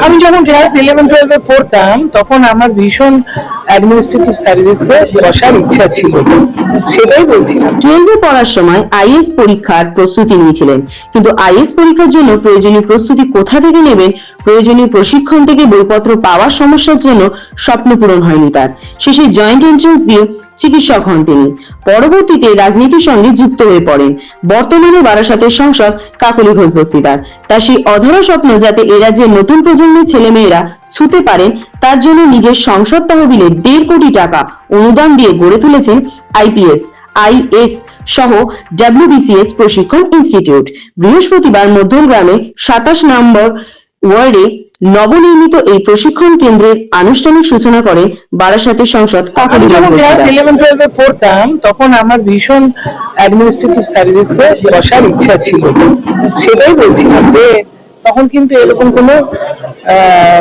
আমি যখন ক্লাস 11-12 পড়তাম তখন আমার ভীষণ অ্যাডমিনিস্ট্রেটিভ সার্ভিসে বসার ইচ্ছা ছিল, সেটাই বলছিলাম। 12 পড়ার সময় আইএস পরীক্ষার প্রস্তুতি নিয়েছিলেন, কিন্তু আইএস পরীক্ষার জন্য প্রয়োজনীয় প্রস্তুতি কোথা থেকে নেবেন, প্রয়োজনীয় প্রশিক্ষণ থেকে বইপত্র পাওয়ার সমস্যার জন্য স্বপ্ন পূরণ হয়নি তার। শেষে জয়েন্ট এন্ট্রান্স দিয়ে চিকিৎসক হন তিনি। পরবর্তীতে রাজনীতির সঙ্গে যুক্ত হয়ে পড়েন। বর্তমানে বারাসাতের সংসদ কাকলি ঘোষ দস্তিদার। তার সেই অধরা স্বপ্ন যাতে এ রাজ্যের নতুন প্রজন্মের ছেলেমেয়েরা ছুঁতে পারেন, তার জন্য নিজের সংসদ তহবিলে 1.5 কোটি টাকা অনুদান দিয়ে গড়ে তুলেছেন আইপিএস, আইএস সহ ডব্লিউবিসিএস প্রশিক্ষণ ইনস্টিটিউট। বৃহস্পতিবার মধ্যমগ্রামে 27 নম্বর ওয়ার্ডে নবনির্মিত এই প্রশিক্ষণ কেন্দ্রের আনুষ্ঠানিক সূচনা করেন বারাসাতের সংসদ কাকলি ঘোষ দস্তিদার। 11-12 পড়তাম তখন আমার ভীষণ অ্যাডমিনিস্ট্রেটিভ সার্ভিসে বসার ইচ্ছা ছিল, সেটাই বলছিলাম যে তখন কিন্তু এরকম কোনো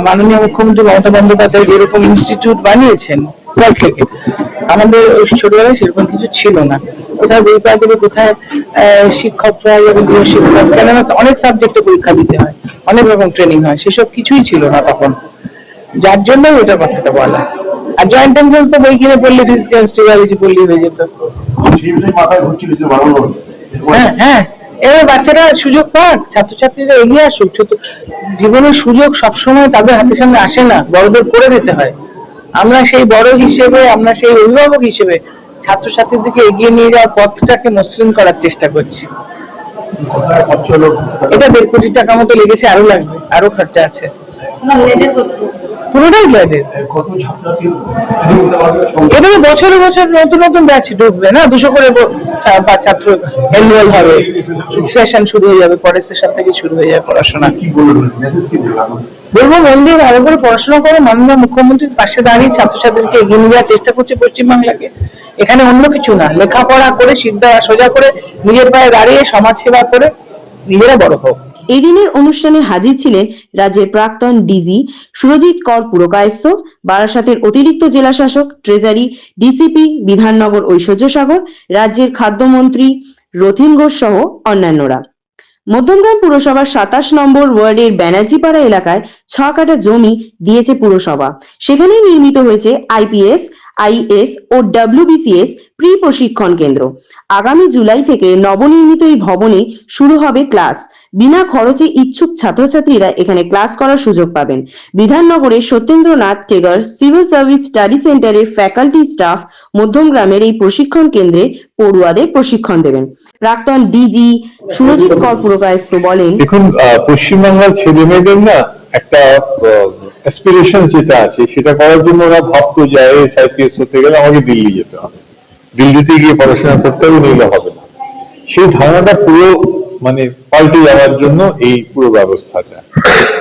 মাননীয় মুখ্যমন্ত্রী মমতা বন্দ্যোপাধ্যায় যেরকম ইনস্টিটিউট বানিয়েছেন থেকে আমাদের ছোটবেলায় সেরকম কিছু ছিল না। কোথায় বই পাওয়া যাবে, কোথায় শিক্ষক পাওয়া যাবে, গৃহশিক্ষক, কেননা অনেক সাবজেক্টে পরীক্ষা দিতে হয়, অনেক রকম ট্রেনিং হয়, সেসব কিছুই ছিল না তখন, যার জন্য ওইটা কথাটা বলা। আর জয়েন্ট এন্ট্রান্স তো বই কিনে পড়লে ফিজিক্যাল পড়লেই হয়ে যেত। হ্যাঁ হ্যাঁ, এবার বাচ্চারা সুযোগ পাক, ছাত্রছাত্রীরা এগিয়ে আসুক। ছোট জীবনের সুযোগ সবসময় তাদের হাতের সামনে আসে না, বড়দের করে দিতে হয়। আমরা সেই বড় হিসেবে, আমরা সেই অভিভাবক হিসেবে ছাত্রছাত্রীদেরকে এগিয়ে নিয়ে যাওয়ার পথটাকে মসৃণ করার চেষ্টা করছি। এটা 1.5 কোটি টাকা মতো লেগেছে, আরো লাগবে, আরো খরচা আছে। পুরোটাই গ্ল্যাডের। এবারে বছরে বছর নতুন নতুন ব্যাচ ঢুকবে না, 200 করে ছাত্র এনরোল হবে, সেশন শুরু হয়ে যাবে, পরের সেশন থেকে শুরু হয়ে যাবে পড়াশোনা। বলবো মন দিয়ে ভালো করে পড়াশোনা করে মাননীয় মুখ্যমন্ত্রীর পাশে দাঁড়িয়ে ছাত্রছাত্রীকে এগিয়ে নিয়ে যাওয়ার চেষ্টা করছে পশ্চিমবাংলাকে। এখানে অন্য কিছু না, লেখাপড়া করে সিদ্ধা সোজা করে নিজের পায়ে দাঁড়িয়ে সমাজ সেবা করে নিজেরা বড় হোক। এদিনের অনুষ্ঠানে হাজির ছিলেন রাজ্যের প্রাক্তন ডিজি সুরজিৎ কর পুরকায়স্থ, বারাসাতের অতিরিক্ত জেলা শাসক, ট্রেজারি ডিসিপি বিধাননগর ঐশ্বর্য সাগর, রাজ্যের খাদ্যমন্ত্রী রথীন ঘোষ সহ অন্যান্যরা। মধ্যমগ্রাম পুরসভার 27 নম্বর ওয়ার্ডের ব্যানার্জিপাড়া এলাকায় 6 কাঠা জমি দিয়েছে পুরসভা। সেখানেই নির্মিত হয়েছে আইপিএস, আইএস ও ডব্লিউবিসিএস প্রি প্রশিক্ষণ কেন্দ্র। আগামী জুলাই থেকে নবনির্মিত এই ভবনে শুরু হবে ক্লাস। বিনা খরচে ইচ্ছুক ছাত্রছাত্রীরা এখানে ক্লাস করার সুযোগ পাবেন। বিধাননগরের Satyendranath Tagore civil service study সেন্টারের ফ্যাকাল্টি স্টাফ মধ্যমগ্রামের এই প্রশিক্ষণ কেন্দ্রে পড়ুয়াদের প্রশিক্ষণ দেবেন। প্রাক্তন ডিজি সুরজিৎ কর পুরকায়স্থ বলেন, দেখুন, পশ্চিমবাংলার ছেলে মেয়েদের না একটা অ্যাসপিরেশন যেটা আছে সেটা করার জন্য ওরা ভাবতো যে আইএস আইপিএস হতে গেলে আমাকে দিল্লি যেতে হবে, দিল্লিতে গিয়ে পড়াশোনা করতে হবে, নিলে হবে না। সেই ধারণাটা পুরো মানে পাল্টে যাওয়ার জন্য এই পুরো ব্যবস্থাটা।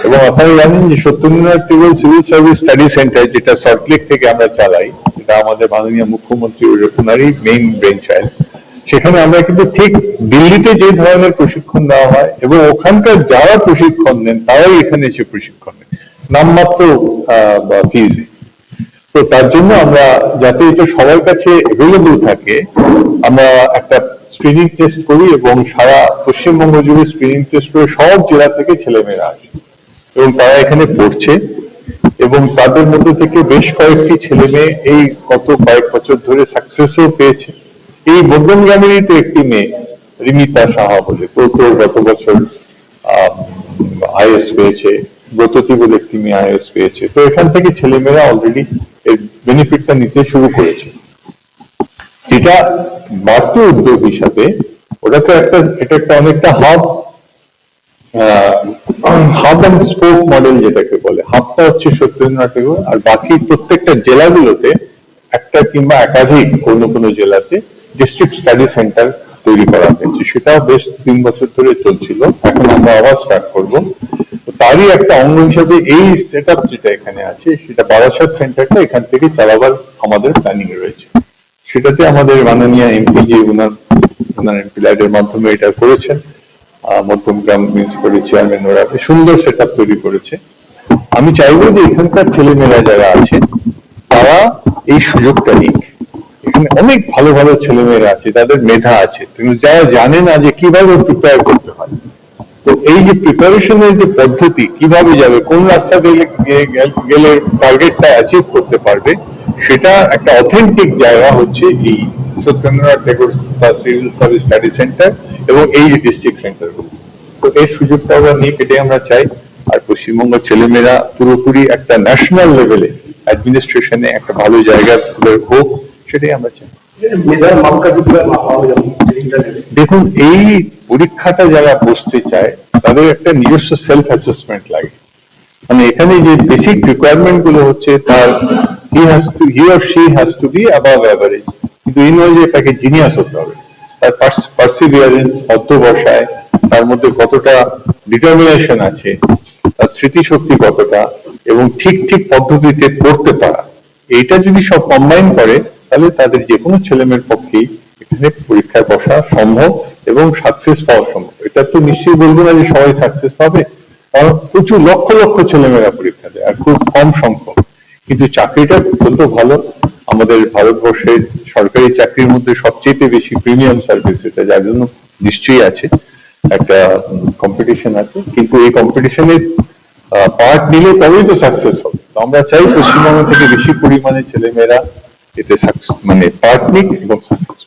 এবং আপনারা জানেন যে Satyendranath Tagore civil service study centre, যেটা সল্টলেক থেকে আমরা চালাই, যেটা আমাদের মাননীয় মুখ্যমন্ত্রী ওনারই মেইন ব্রেন চাইল্ড, সেখানে আমরা কিন্তু ঠিক দিল্লিতে যে ধরনের প্রশিক্ষণ দেওয়া হয় এবং ওখানকার যারা প্রশিক্ষণ নেন তারাই এখানে এসে প্রশিক্ষণ নেন নামমাত্র ফিজে। তো তার জন্য আমরা যাতে এটা সবার কাছে অ্যাভেলেবল থাকে, আমরা একটা স্ক্রিনিং টেস্ট করি এবং সারা পশ্চিমবঙ্গ জুড়ে স্ক্রিনিং টেস্ট করে সব জেলা থেকে ছেলেমেয়েরা আসে এবং তারা এখানে পড়ছে। এবং তাদের মধ্যে থেকে বেশ কয়েকটি ছেলে মেয়ে এই গত কয়েক বছর ধরে সাকসেসও পেয়েছে। এই মধ্যমগ্রামেরই তো একটি মেয়ে রিমিতা সাহা বলে, গত বছর আইএস পেয়েছে, ব্রততী বলে একটি মেয়ে আইএস পেয়েছে। তো এখান থেকে ছেলেমেয়েরা অলরেডি এর বেনিফিটটা নিতে শুরু করেছে। এটা বাড়তি উদ্যোগ হিসাবে ওটা তো এটা একটা অনেকটা হাব অ্যান্ড স্পোক মডেল যেটাকে বলে। হাবটা হচ্ছে সত্যেন্দ্রনাথ টেগোর, আর বাকি প্রত্যেকটা জেলাগুলোতে একটা কিংবা একাধিক কোনো কোনো জেলাতে ডিস্ট্রিক্ট স্টাডি সেন্টার তৈরি করা হয়েছে। সেটাও বেশ 3 বছর ধরে চলছিল, এখন আমরা আবার স্টার্ট করবো। তারই একটা অঙ্গ হিসাবে এই সেট আপ যেটা এখানে আছে, সেটা বারাসাত সেন্টারটা এখান থেকে চালাবার আমাদের প্ল্যানিং রয়েছে। সেটাতে আমাদের মাননীয় এমপি যে ওনার প্ল্যানের মাধ্যমে এটা করেছেন, মধ্যমগ্রাম মিউনিসিপ্যালিটি চেয়ারম্যান, ওরা সুন্দর সেট আপ তৈরি করেছে। আমি চাইবো যে এখানকার ছেলেমেয়েরা যারা আছে তারা এই সুযোগটা নিক। এখানে অনেক ভালো ভালো ছেলেমেয়েরা আছে, তাদের মেধা আছে, কিন্তু যারা জানে না যে কিভাবে প্রিপেয়ার করতে হয়। তো এই যে প্রিপারেশনের যে পদ্ধতি, কিভাবে যাবে, কোন রাস্তা গেলে টার্গেটটা অ্যাচিভ করতে পারবে, সেটা একটা অথেন্টিক জায়গা হচ্ছে এই সত্যেন্দ্রনাথ ঠাকুর সিভিল সার্ভিস স্টাডি সেন্টার এবং এই যে ডিস্ট্রিক্ট সেন্টারগুলো। তো এই সুযোগটা আমরা নিয়ে কেটে আমরা চাই। আর পশ্চিমবঙ্গ ছেলেমেয়েরা পুরোপুরি একটা ন্যাশনাল লেভেলে অ্যাডমিনিস্ট্রেশনে একটা ভালো জায়গা হোক, সেটাই আমরা চাই। দেখুন, এই পরীক্ষাটা যারা বসতে চায় তাদের একটা নিজস্ব সেলফ অ্যাসেসমেন্ট লাগে। মানে এখানে যে বেসিক রিকোয়ারমেন্ট গুলো হচ্ছে, তার he or she has to be above average, কিন্তু এই নয় যে তাকে জিনিয়াস হতে হবে। তার পার্সিভিয়ারেন্স, অধ্যবসায়, তার মধ্যে কতটা ডিটারমিনেশন আছে, তার স্মৃতিশক্তি কতটা, এবং ঠিক ঠিক পদ্ধতিতে পড়তে পারা, এইটা যদি সব কম্বাইন করে তাহলে তাদের যে কোনো ছেলেমেয়ের পক্ষেই এখানে পরীক্ষায় বসা সম্ভব এবং সাকসেস পাওয়া সম্ভব। এটা তো নিশ্চয়ই বলবো না যে সবাই সাকসেস পাবে, কারণ প্রচুর লক্ষ লক্ষ ছেলেমেয়েরা পরীক্ষা দেয় আর খুব কম সংখ্যক, কিন্তু চাকরিটা অত্যন্ত ভালো। আমাদের ভারতবর্ষের সরকারি চাকরির মধ্যে সবচেয়ে বেশি প্রিমিয়াম সার্ভিস, এটা যার জন্য নিশ্চয়ই আছে, একটা কম্পিটিশন আছে, কিন্তু এই কম্পিটিশনে পার্ট নিলে তবেই তো সাকসেস হবে। তো আমরা চাই পশ্চিমবঙ্গ থেকে বেশি পরিমাণে ছেলেমেয়েরা এতে পার্ট নিক এবং সাকসেস।